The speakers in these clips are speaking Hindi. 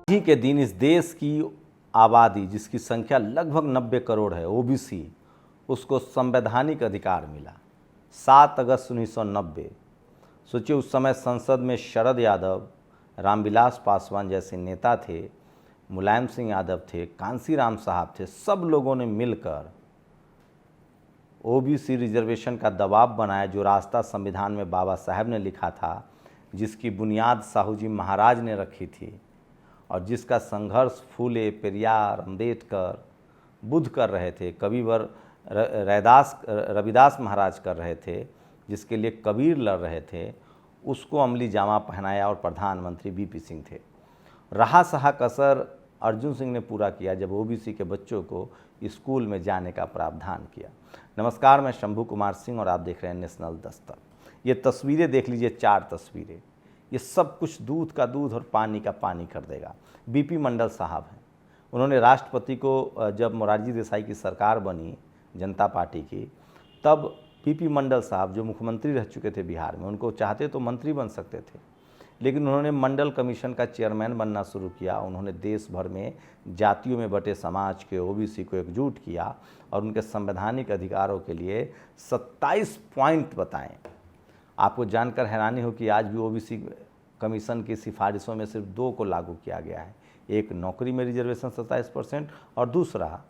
ही के दिन इस देश की आबादी जिसकी संख्या लगभग 90 करोड़ है, ओबीसी, उसको संवैधानिक अधिकार मिला 7 अगस्त 1990। सोचिए उस समय संसद में शरद यादव, रामविलास पासवान जैसे नेता थे, मुलायम सिंह यादव थे, कांसीराम साहब थे, सब लोगों ने मिलकर ओबीसी रिजर्वेशन का दबाव बनाया, जो रास्ता संविधान में बाबा साहब ने लिखा था, जिसकी बुनियाद साहू जी महाराज ने रखी थी और जिसका संघर्ष फूले, पेरियार, अंबेडकर, बुद्ध कर रहे थे, कविवर रविदास महाराज कर रहे थे, जिसके लिए कबीर लड़ रहे थे, उसको अमली जामा पहनाया और प्रधानमंत्री वीपी सिंह थे। रहा सहा कसर अर्जुन सिंह ने पूरा किया जब ओबीसी के बच्चों को स्कूल में जाने का प्रावधान किया। नमस्कार, मैं शंभू कुमार सिंह और आप देख रहे हैं नेशनल दस्तक। ये तस्वीरें देख लीजिए, 4 तस्वीरें, ये सब कुछ दूध का दूध और पानी का पानी कर देगा। बीपी मंडल साहब हैं, उन्होंने राष्ट्रपति को, जब मोरारजी देसाई की सरकार बनी जनता पार्टी की, तब बीपी मंडल साहब जो मुख्यमंत्री रह चुके थे बिहार में, उनको चाहते तो मंत्री बन सकते थे, लेकिन उन्होंने मंडल कमीशन का चेयरमैन बनना शुरू किया। उन्होंने देश भर में जातियों में बटे समाज के ओबीसी को एकजुट किया और उनके संवैधानिक अधिकारों के लिए 27 पॉइंट बताएं। आपको जानकर हैरानी हो कि आज भी ओबीसी कमीशन की सिफारिशों में सिर्फ 2 को लागू किया गया है। एक नौकरी में रिजर्वेशन 27% और दूसरा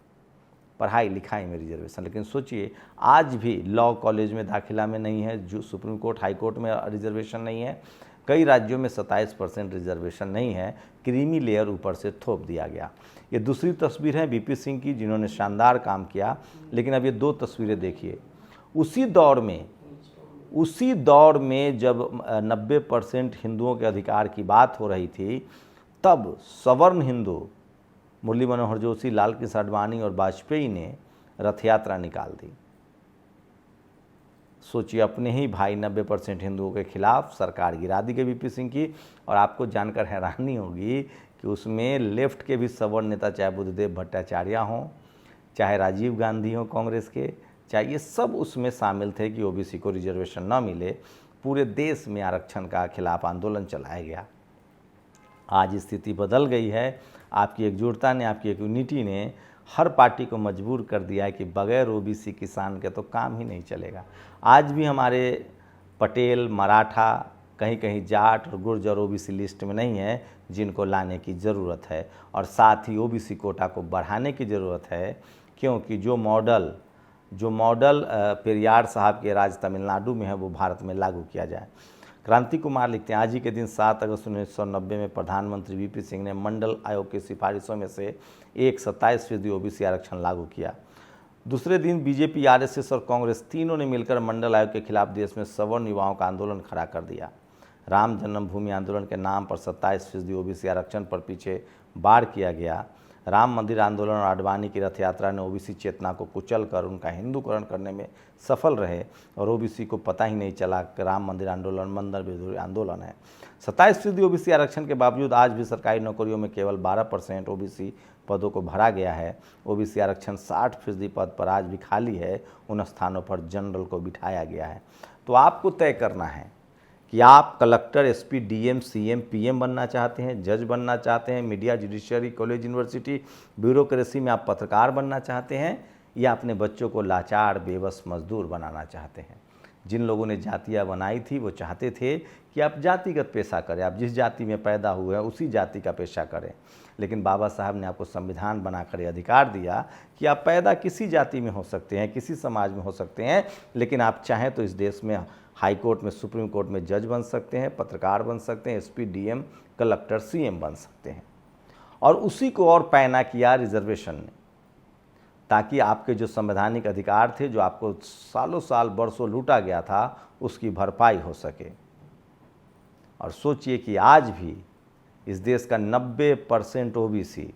पढ़ाई लिखाई में रिजर्वेशन। लेकिन सोचिए आज भी लॉ कॉलेज में दाखिला में नहीं है, जो सुप्रीम कोर्ट, हाई कोर्ट में रिजर्वेशन नहीं है, कई राज्यों में 27% रिजर्वेशन नहीं है, क्रीमी लेयर ऊपर से थोप दिया गया। ये दूसरी तस्वीर है वीपी सिंह की, जिन्होंने शानदार काम किया। लेकिन अब ये 2 तस्वीरें देखिए, उसी दौर में जब 90% हिंदुओं के अधिकार की बात हो रही थी, तब सवर्ण हिंदू मुरली मनोहर जोशी, लाल कृष्ण आडवाणी और वाजपेयी ने रथ यात्रा निकाल दी। सोचिए, अपने ही भाई 90% हिंदुओं के खिलाफ सरकार गिरा दी गई वीपी सिंह की। और आपको जानकर हैरानी होगी कि उसमें लेफ्ट के भी सवर्ण नेता, चाहे बुद्धदेव भट्टाचार्य हों, चाहे राजीव गांधी हों कांग्रेस के, चाहे ये सब उसमें शामिल थे कि ओबीसी को रिजर्वेशन न मिले। पूरे देश में आरक्षण का खिलाफ आंदोलन चलाया गया। आज स्थिति बदल गई है। आपकी एकजुटता ने, आपकी एक यूनिटी ने हर पार्टी को मजबूर कर दिया है कि बगैर ओबीसी किसान के तो काम ही नहीं चलेगा। आज भी हमारे पटेल, मराठा, कहीं कहीं जाट और गुर्जर ओबीसी लिस्ट में नहीं है, जिनको लाने की ज़रूरत है। और साथ ही ओबीसी कोटा को बढ़ाने की ज़रूरत है, क्योंकि जो मॉडल पेरियार साहब के राज तमिलनाडु में है, वो भारत में लागू किया जाए। क्रांति कुमार लिखते हैं, आज ही के दिन 7 अगस्त 1990 में प्रधानमंत्री वीपी सिंह ने मंडल आयोग की सिफारिशों में से एक 27% ओबीसी आरक्षण लागू किया। दूसरे दिन बीजेपी, आरएसएस और कांग्रेस तीनों ने मिलकर मंडल आयोग के खिलाफ देश में सवर्ण युवाओं का आंदोलन खड़ा कर दिया। राम जन्मभूमि आंदोलन के नाम पर 27% ओबीसी आरक्षण पर पीछे बाढ़ किया गया। राम मंदिर आंदोलन और आडवाणी की रथ यात्रा ने ओबीसी चेतना को कुचलकर उनका हिंदूकरण करने में सफल रहे और ओबीसी को पता ही नहीं चला कि राम मंदिर आंदोलन मंदिर विरोधी आंदोलन है। 27% ओबीसी आरक्षण के बावजूद आज भी सरकारी नौकरियों में केवल 12% ओबीसी पदों को भरा गया है। ओबीसी आरक्षण 60% पद पर आज भी खाली है, उन स्थानों पर जनरल को बिठाया गया है। तो आपको तय करना है कि आप collector, SP, DM, CM, PM बनना चाहते हैं, जज बनना चाहते हैं, media, judiciary, college, university, bureaucracy में आप पत्रकार बनना चाहते हैं, या अपने बच्चों को लाचार बेबस मजदूर बनाना चाहते हैं। जिन लोगों ने जातियाँ बनाई थी वो चाहते थे कि आप जातिगत पेशा करें, आप जिस जाति में पैदा हुए हैं उसी जाति का पेशा करें। लेकिन बाबा साहब ने आपको संविधान बनाकर ये अधिकार दिया कि आप पैदा किसी जाति में हो सकते हैं, किसी समाज में हो सकते हैं, लेकिन आप चाहें तो इस देश में हाई कोर्ट में, सुप्रीम कोर्ट में जज बन सकते हैं, पत्रकार बन सकते हैं, एसपी, डीएम, कलेक्टर, सीएम बन सकते हैं। और उसी को और पैना किया रिजर्वेशन ने, ताकि आपके जो संवैधानिक अधिकार थे, जो आपको सालों साल बरसों लूटा गया था, उसकी भरपाई हो सके। और सोचिए कि आज भी इस देश का 90% ओबीसी,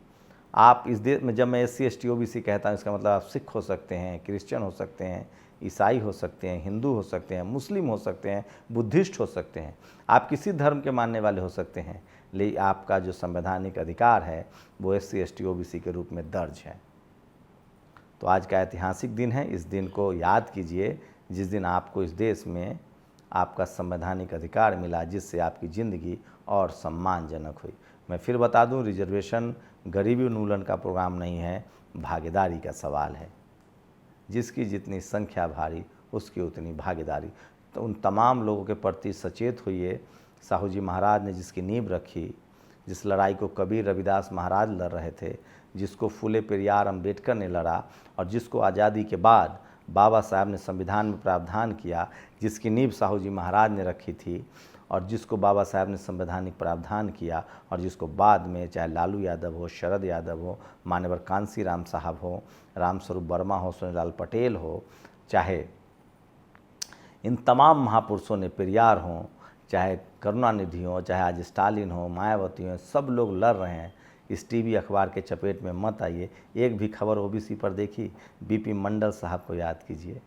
आप इस देश में, जब मैं SC ST OBC कहता हूँ, इसका मतलब आप सिख हो सकते हैं, क्रिश्चियन हो सकते हैं, ईसाई हो सकते हैं, हिंदू हो सकते हैं, मुस्लिम हो सकते हैं, बुद्धिस्ट हो सकते हैं, आप किसी धर्म के मानने वाले हो सकते हैं, लेकिन आपका जो संवैधानिक अधिकार है वो SC ST OBC के रूप में दर्ज है। तो आज का ऐतिहासिक दिन है। इस दिन को याद कीजिए जिस दिन आपको इस देश में आपका संवैधानिक अधिकार मिला, जिससे आपकी ज़िंदगी और सम्मानजनक हुई। मैं फिर बता दूं, रिजर्वेशन गरीबी उन्मूलन का प्रोग्राम नहीं है, भागीदारी का सवाल है। जिसकी जितनी संख्या भारी उसकी उतनी भागीदारी। तो उन तमाम लोगों के प्रति सचेत होइए। साहू जी महाराज ने जिसकी नींव रखी, जिस लड़ाई को कबीर रविदास महाराज लड़ रहे थे, जिसको फूले पेरियार अम्बेडकर ने लड़ा, और जिसको आज़ादी के बाद बाबा साहब ने संविधान में प्रावधान किया, जिसकी नींव साहू जी महाराज ने रखी थी, और जिसको बाबा साहब ने संवैधानिक प्रावधान किया, और जिसको बाद में चाहे लालू यादव हो, शरद यादव हो, मान्यवर कांसी राम साहब हो, रामस्वरूप वर्मा हो, सोनीलाल पटेल हो, चाहे इन तमाम महापुरुषों ने, पेरियार हों, चाहे करुणानिधि हो, चाहे आज स्टालिन हो, मायावती हो, सब लोग लड़ रहे हैं। इस टीवी अखबार के चपेट में मत आइए। एक भी खबर ओबीसी पर देखी, बीपी मंडल साहब को याद कीजिए।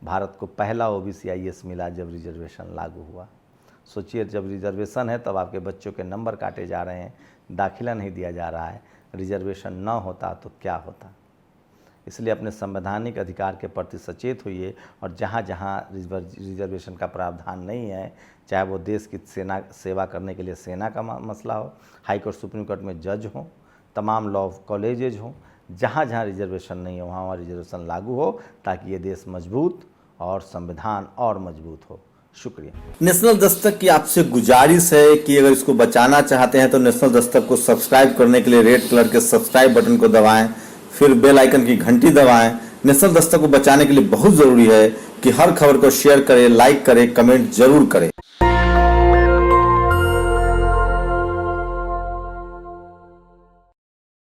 भारत को पहला ओबीसी आईएएस मिला जब रिजर्वेशन लागू हुआ। सोचिए, जब रिजर्वेशन है तब आपके बच्चों के नंबर काटे जा रहे हैं, दाखिला नहीं दिया जा रहा है। रिजर्वेशन न होता तो क्या होता। इसलिए अपने संवैधानिक अधिकार के प्रति सचेत होइए, और जहाँ जहाँ रिजर्वेशन का प्रावधान नहीं है, चाहे वो देश की सेवा करने के लिए सेना का मसला हो, हाई कोर्ट सुप्रीम कोर्ट में जज हो, तमाम लॉ कॉलेजेज हो, जहाँ जहाँ रिजर्वेशन नहीं है वहाँ रिजर्वेशन लागू हो, ताकि ये देश मजबूत और संविधान और मजबूत हो। शुक्रिया। नेशनल दस्तक की आपसे गुजारिश है कि अगर इसको बचाना चाहते हैं तो नेशनल दस्तक को सब्सक्राइब करने के लिए रेड कलर के सब्सक्राइब बटन को दबाएं, फिर बेल आइकन की घंटी दबाएं। नेशनल दस्तक को बचाने के लिए बहुत जरूरी है कि हर खबर को शेयर करें, लाइक करें, कमेंट जरूर करें।